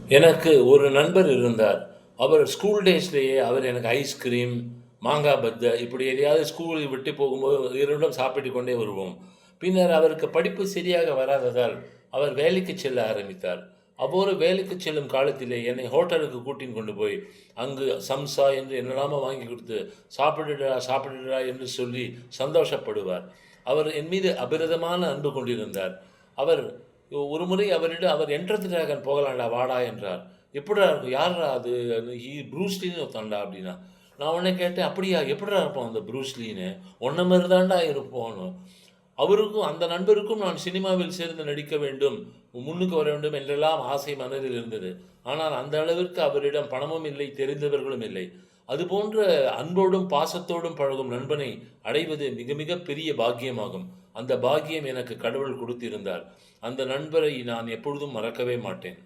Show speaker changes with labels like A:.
A: எனக்கு ஒரு நண்பர் இருந்தார். அவர் ஸ்கூல் டேஸ்லேயே அவர் எனக்கு ஐஸ்கிரீம், மாங்கா பத்த இப்படி எதையாவது ஸ்கூலை விட்டு போகும்போது இருவரும் சாப்பிட்டுக் கொண்டே வருவோம். பின்னர் அவருக்கு படிப்பு சரியாக வராததால், அவர் வேலைக்கு செல்ல ஆரம்பித்தார். அவ்வாறு வேலைக்கு செல்லும் காலத்திலே என்னை ஹோட்டலுக்கு கூட்டின்னு கொண்டு போய், அங்கு சம்சா என்று என்னெல்லாமோ வாங்கி கொடுத்து, "சாப்பிடுடா, சாப்பிடுடா" என்று சொல்லி சந்தோஷப்படுவார். அவர் என் மீது அபிரிதமான அன்பு கொண்டிருந்தார். அவர் ஒருமுறை அவரிடம் அவர் என்டர் தி டிராகன் போகலாம்டா வாடா என்றார். எப்புட்றா இருக்கும்? யார்றா அது? ப்ரூஸ் லீன்னு ஒருத்தன்டா அப்படின்னா. நான் உடனே கேட்டேன், அப்படியா? எப்புட்றா இருப்பான் அந்த ப்ரூஸ் லீன்னு? உன்ன மாரி தான்டா இருப்போன்னு. அவருக்கும் அந்த நண்பருக்கும் நான் சினிமாவில் சேர்ந்து நடிக்க வேண்டும், முன்னுக்கு வர வேண்டும் என்றெல்லாம் ஆசை மனதில் இருந்தது. ஆனால் அந்த அளவிற்கு அவரிடம் பணமும் இல்லை, தெரிந்தவர்களும் இல்லை. அதுபோன்ற அன்போடும், பாசத்தோடும் பழகும் நண்பனை அடைவது மிக மிக பெரிய பாக்கியமாகும். அந்த பாக்கியம் எனக்கு கடவுள் கொடுத்திருந்தார். அந்த நண்பரை நான் எப்பொழுதும் மறக்கவே மாட்டேன்.